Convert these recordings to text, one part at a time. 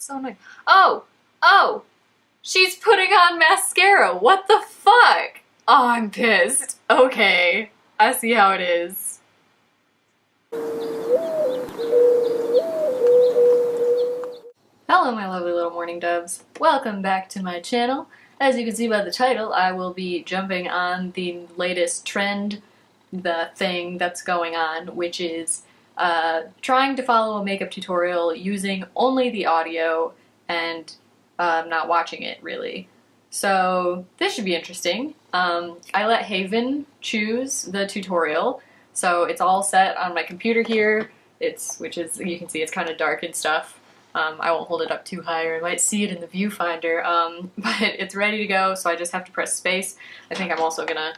so annoying. Oh! Oh! She's putting on mascara! What the fuck? Oh, I'm pissed. Okay. I see how it is. Hello, my lovely little morning doves. Welcome back to my channel. As you can see by the title, I will be jumping on the latest trend, the thing that's going on, which is trying to follow a makeup tutorial using only the audio and not watching it, really. So this should be interesting. I let Haven choose the tutorial, so it's all set on my computer here. Which is, you can see it's kind of dark and stuff. I won't hold it up too high or I might see it in the viewfinder, but it's ready to go, so I just have to press space. I think I'm also gonna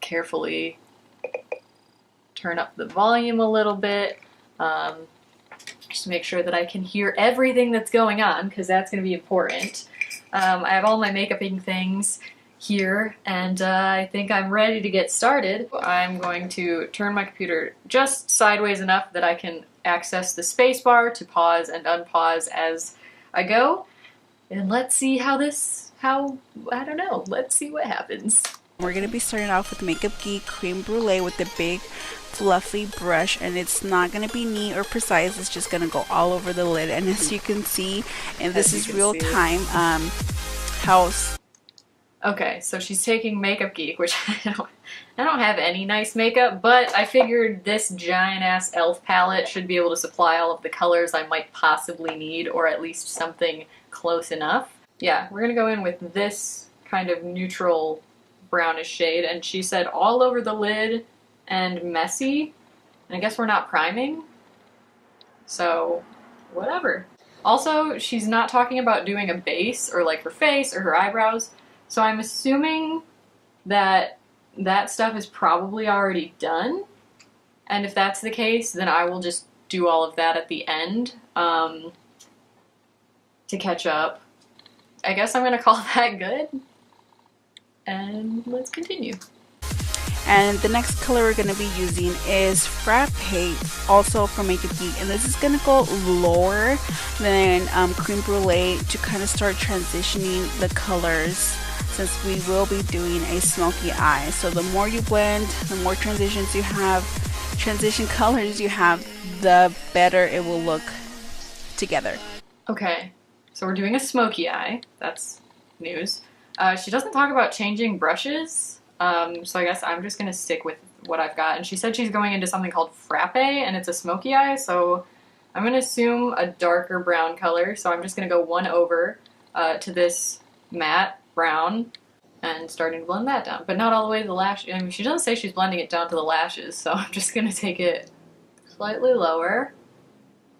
carefully turn up the volume a little bit, just to make sure that I can hear everything that's going on, because that's going to be important. I have all my makeuping things here, and I think I'm ready to get started. I'm going to turn my computer just sideways enough that I can access the spacebar to pause and unpause as I go, and let's see let's see what happens. We're going to be starting off with Makeup Geek Cream Brulee with the big fluffy brush, and it's not going to be neat or precise, it's just going to go all over the lid. And as you can see, and this is real time, Okay, so she's taking Makeup Geek, which I don't have any nice makeup, but I figured this giant-ass e.l.f. palette should be able to supply all of the colors I might possibly need, or at least something close enough. Yeah, we're gonna go in with this kind of neutral brownish shade, and she said all over the lid and messy, and I guess we're not priming, so whatever. Also, she's not talking about doing a base, or like her face or her eyebrows, so I'm assuming that that stuff is probably already done, and if that's the case, then I will just do all of that at the end to catch up. I guess I'm gonna call that good, and let's continue. And the next color we're going to be using is Frappe, also from Makeup Geek, and this is going to go lower than Cream Brulee to kind of start transitioning the colors, since we will be doing a smoky eye. So the more you blend, the more transition colors you have, the better it will look together. Okay, so we're doing a smoky eye. That's news. She doesn't talk about changing brushes, so I guess I'm just gonna stick with what I've got. And she said she's going into something called Frappe, and it's a smoky eye, so I'm gonna assume a darker brown color. So I'm just gonna go one over to this matte brown and starting to blend that down, but not all the way to the lash. I mean, she doesn't say she's blending it down to the lashes, so I'm just gonna take it slightly lower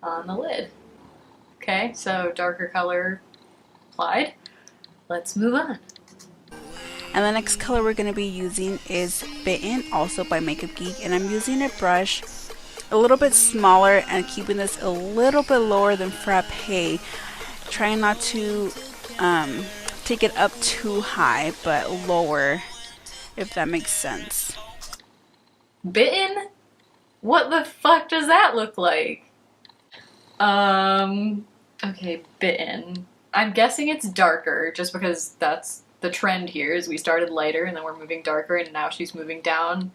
on the lid. Okay, so darker color applied. Let's move on. And the next color we're going to be using is Bitten, also by Makeup Geek, and I'm using a brush a little bit smaller and keeping this a little bit lower than Frappe, trying not to take it up too high, but lower, if that makes sense. Bitten? What the fuck does that look like? Okay, Bitten. I'm guessing it's darker, just because that's the trend here, is we started lighter and then we're moving darker, and now she's moving down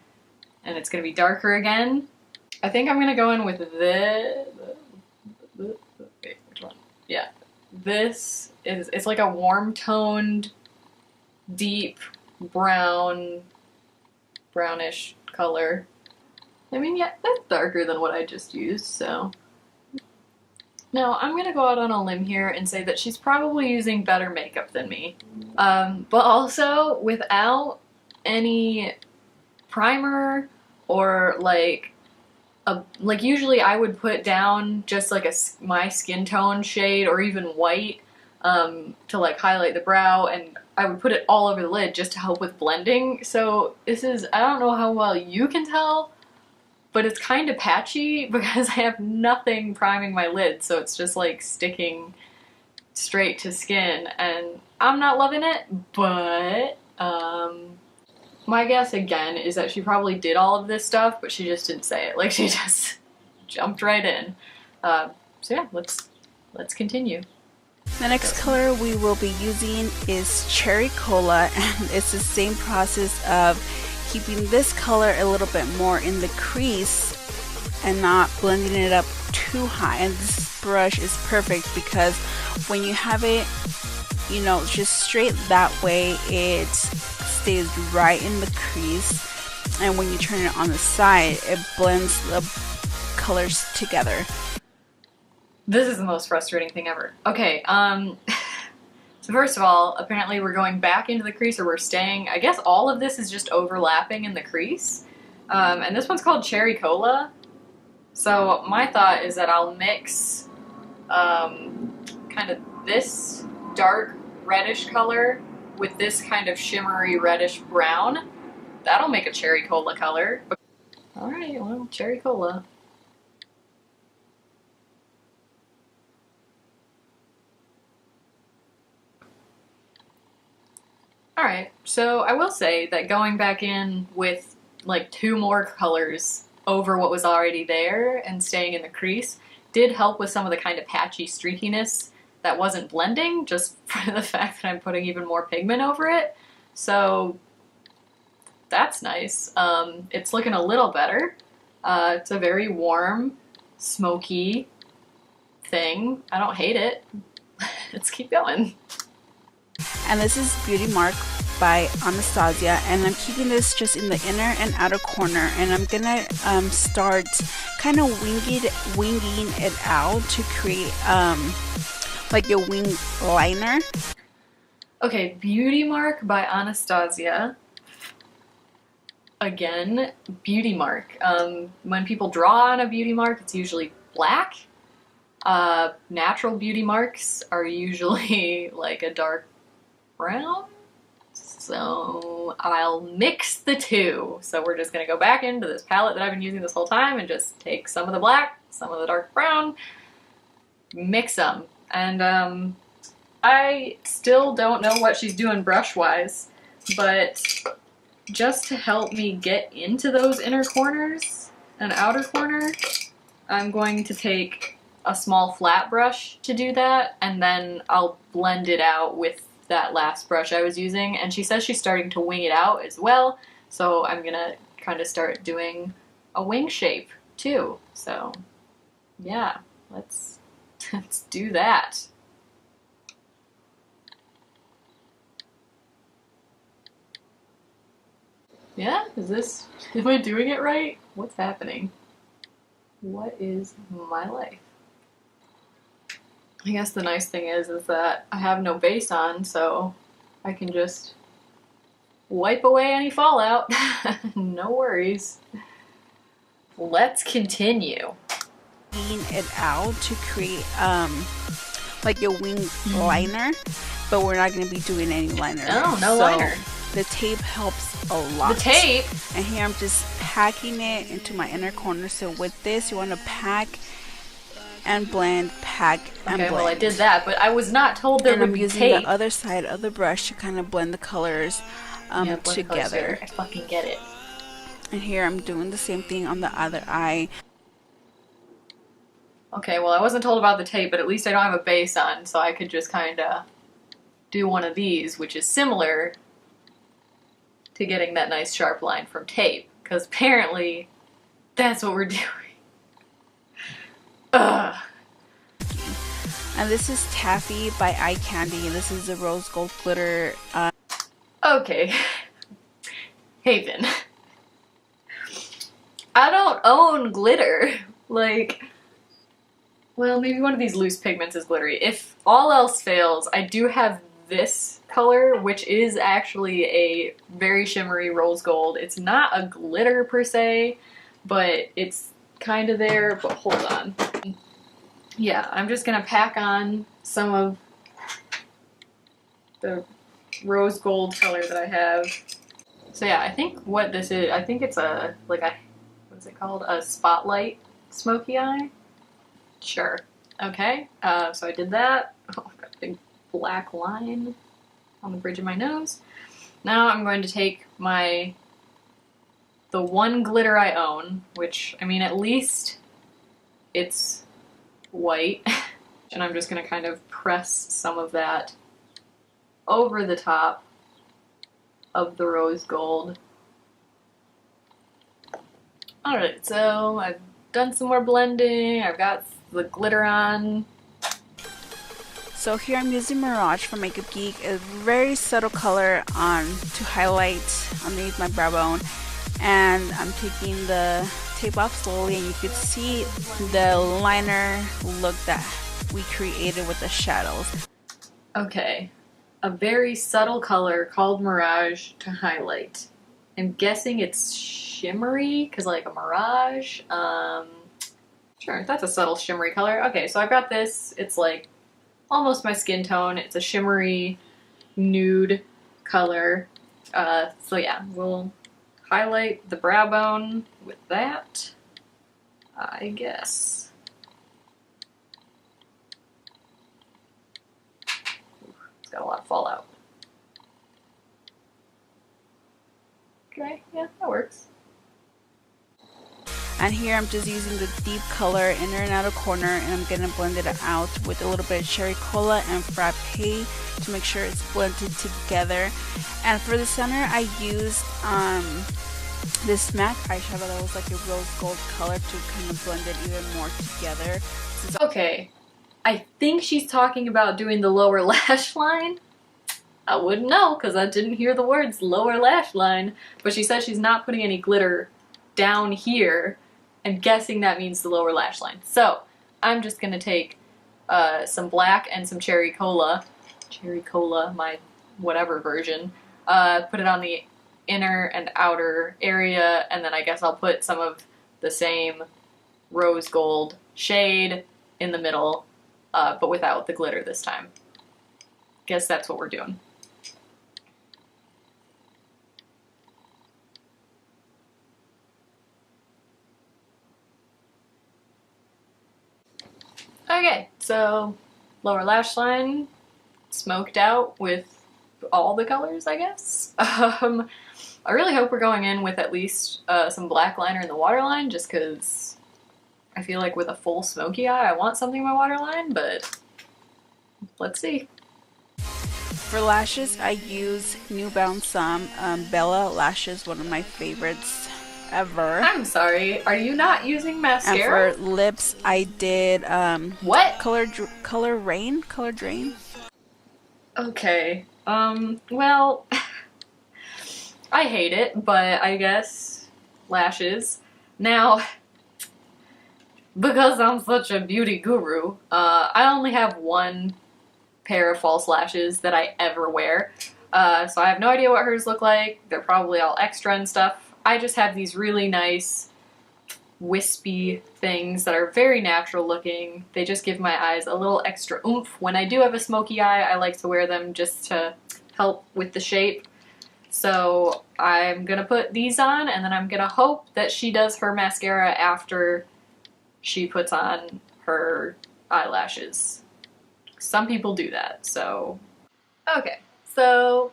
and it's gonna be darker again. I think I'm gonna go in with this. Wait, which one? Yeah. It's like a warm toned, deep brownish color. I mean, yeah, that's darker than what I just used, so. Now, I'm gonna go out on a limb here and say that she's probably using better makeup than me. But also, without any primer or like usually I would put down just like my skin tone shade or even white to like highlight the brow, and I would put it all over the lid just to help with blending. So this is, I don't know how well you can tell, but it's kind of patchy because I have nothing priming my lid, so it's just like sticking straight to skin, and I'm not loving it, but my guess again is that she probably did all of this stuff, but she just didn't say it. Like, she just jumped right in. So yeah, let's continue. The next color we will be using is Cherry Cola, and it's the same process of keeping this color a little bit more in the crease and not blending it up too high. And this brush is perfect because when you have it, you know, just straight that way, it stays right in the crease, and when you turn it on the side, it blends the colors together. This is the most frustrating thing ever. Okay, so first of all, apparently we're going back into the crease, or we're staying. I guess all of this is just overlapping in the crease. And this one's called Cherry Cola. So my thought is that I'll mix kind of this dark reddish color with this kind of shimmery reddish brown. That'll make a Cherry Cola color. Alright, well, Cherry Cola. Alright, so I will say that going back in with like 2 more colors over what was already there and staying in the crease did help with some of the kind of patchy streakiness that wasn't blending, just for the fact that I'm putting even more pigment over it. So that's nice. It's looking a little better. It's a very warm, smoky thing. I don't hate it. Let's keep going. And this is Beauty Mark by Anastasia, and I'm keeping this just in the inner and outer corner, and I'm gonna start kind of winging it out to create like a wing liner. Okay, Beauty Mark by Anastasia. Again, beauty mark. When people draw on a beauty mark, it's usually black. Natural beauty marks are usually like a dark brown. So I'll mix the two. So we're just gonna go back into this palette that I've been using this whole time and just take some of the black, some of the dark brown, mix them. And I still don't know what she's doing brush-wise, but just to help me get into those inner corners and outer corner, I'm going to take a small flat brush to do that, and then I'll blend it out with that last brush I was using. And she says she's starting to wing it out as well, so I'm gonna kind of start doing a wing shape too. So yeah, let's do that. Yeah, am I doing it right? What's happening? What is my life? I guess the nice thing is that I have no base on, so I can just wipe away any fallout. No worries. Let's continue. Wing it out to create like a wing liner, but we're not going to be doing any liner. Oh, no liner. The tape helps a lot. The tape? And here I'm just packing it into my inner corner. So with this, you want to pack and blend, pack and blend. Okay, well I did that, but I was not told there would be tape. I'm using the other side of the brush to kind of blend the colors together. I fucking get it. And here I'm doing the same thing on the other eye. Okay, well I wasn't told about the tape, but at least I don't have a base on, so I could just kind of do one of these, which is similar to getting that nice sharp line from tape, because apparently that's what we're doing. Ugh. And this is Taffy by Eye Candy. This is the rose gold glitter. Okay. Haven. I don't own glitter. Like, well, maybe one of these loose pigments is glittery. If all else fails, I do have this color, which is actually a very shimmery rose gold. It's not a glitter per se, but it's kind of there. But hold on. Yeah, I'm just gonna pack on some of the rose gold color that I have. So yeah, I think what this is, I think it's a, like a, what's it called? A spotlight smoky eye? Sure. Okay, so I did that. Oh, I've got a big black line on the bridge of my nose. Now I'm going to take the one glitter I own, which, I mean, at least it's white. And I'm just going to kind of press some of that over the top of the rose gold. Alright, so I've done some more blending, I've got the glitter on. So here I'm using Mirage from Makeup Geek, a very subtle color to highlight underneath my brow bone. And I'm taking the tape off slowly, and you can see the liner look that we created with the shadows. Okay, a very subtle color called Mirage to highlight. I'm guessing it's shimmery, because like a mirage. Sure, that's a subtle shimmery color. Okay, so I've got this. It's like almost my skin tone. It's a shimmery nude color. So yeah, we'll highlight the brow bone with that, I guess. It's got a lot of fallout. Okay, yeah, that works. And here I'm just using the deep color inner and outer corner, and I'm gonna blend it out with a little bit of cherry cola and frappe to make sure it's blended together. And for the center, I used this MAC eyeshadow that was like a rose gold color to kind of blend it even more together. Okay, I think she's talking about doing the lower lash line. I wouldn't know because I didn't hear the words lower lash line, but she said she's not putting any glitter down here. I'm guessing that means the lower lash line. So I'm just going to take some black and some cherry cola, my whatever version, put it on the inner and outer area, and then I guess I'll put some of the same rose gold shade in the middle, but without the glitter this time. Guess that's what we're doing. Okay, so lower lash line smoked out with all the colors, I guess. I really hope we're going in with at least some black liner in the waterline, just because I feel like with a full smoky eye I want something in my waterline, but let's see. For lashes, I use New Balance Bella Lashes, one of my favorites ever. I'm sorry, are you not using mascara? And for lips, I did what? Color Rain? Color Drain? Okay, well, I hate it, but I guess lashes. Now, because I'm such a beauty guru, I only have one pair of false lashes that I ever wear. So I have no idea what hers look like. They're probably all extra and stuff. I just have these really nice wispy things that are very natural looking. They just give my eyes a little extra oomph. When I do have a smoky eye, I like to wear them just to help with the shape. So I'm gonna put these on, and then I'm gonna hope that she does her mascara after she puts on her eyelashes. Some people do that, so. Okay, so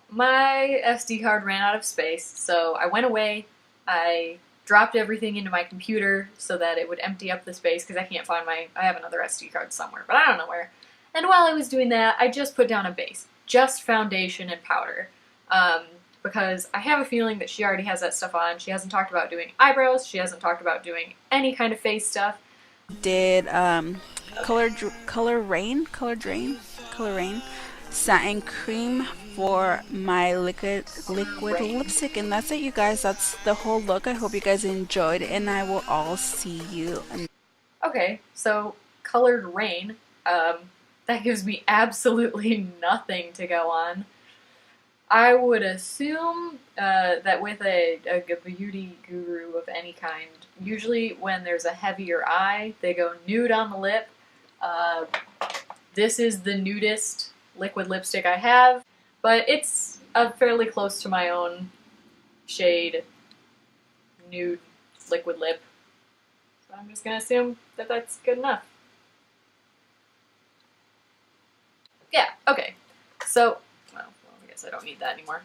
my SD card ran out of space, so I went away, I dropped everything into my computer so that it would empty up the space, because I can't find I have another SD card somewhere, but I don't know where. And while I was doing that, I just put down a base, just foundation and powder, because I have a feeling that she already has that stuff on. She hasn't talked about doing eyebrows, she hasn't talked about doing any kind of face stuff. Did Color Rain satin cream for my liquid lipstick, and that's it, you guys. That's the whole look. I hope you guys enjoyed, and I will all see you. Okay, so Colored Rain, that gives me absolutely nothing to go on. I would assume that with a beauty guru of any kind, usually when there's a heavier eye, they go nude on the lip. This is the nudist liquid lipstick I have, but it's fairly close to my own shade nude liquid lip. So I'm just going to assume that that's good enough. Yeah, okay. So, well, I guess I don't need that anymore.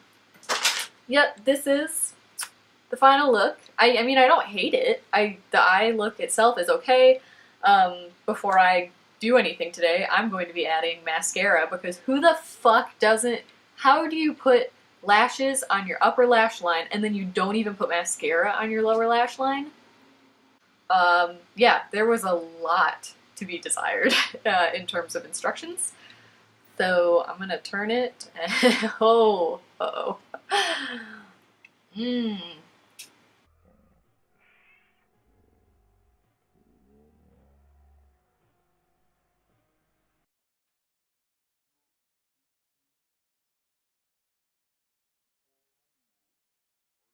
Yep, this is the final look. I mean, I don't hate it. The eye look itself is okay. Before I do anything today, I'm going to be adding mascara because who the fuck doesn't? How do you put lashes on your upper lash line and then you don't even put mascara on your lower lash line? Yeah, there was a lot to be desired in terms of instructions. So I'm gonna turn it. Oh, uh-oh. Mmm.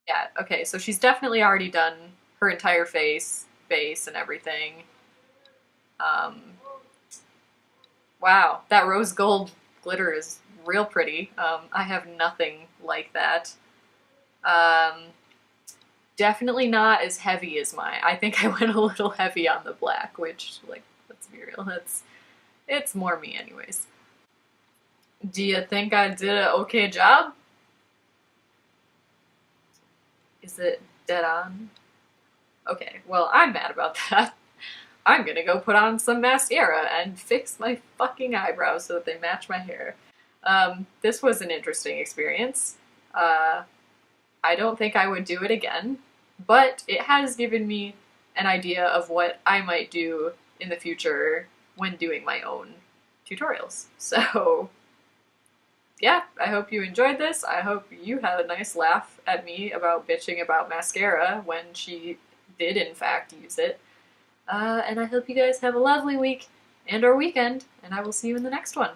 Yeah, okay, so she's definitely already done her entire face, base, and everything. Um, wow, that rose gold glitter is real pretty. I have nothing like that. Um, Definitely not as heavy as mine. I think I went a little heavy on the black, which, like, let's be real, it's more me anyways. Do you think I did an okay job? Is it dead on? Okay, well, I'm mad about that. I'm gonna go put on some mascara and fix my fucking eyebrows so that they match my hair. This was an interesting experience. Uh, I don't think I would do it again, but it has given me an idea of what I might do in the future when doing my own tutorials. So, yeah, I hope you enjoyed this. I hope you had a nice laugh at me about bitching about mascara when she did, in fact, use it. And I hope you guys have a lovely week and or weekend, and I will see you in the next one.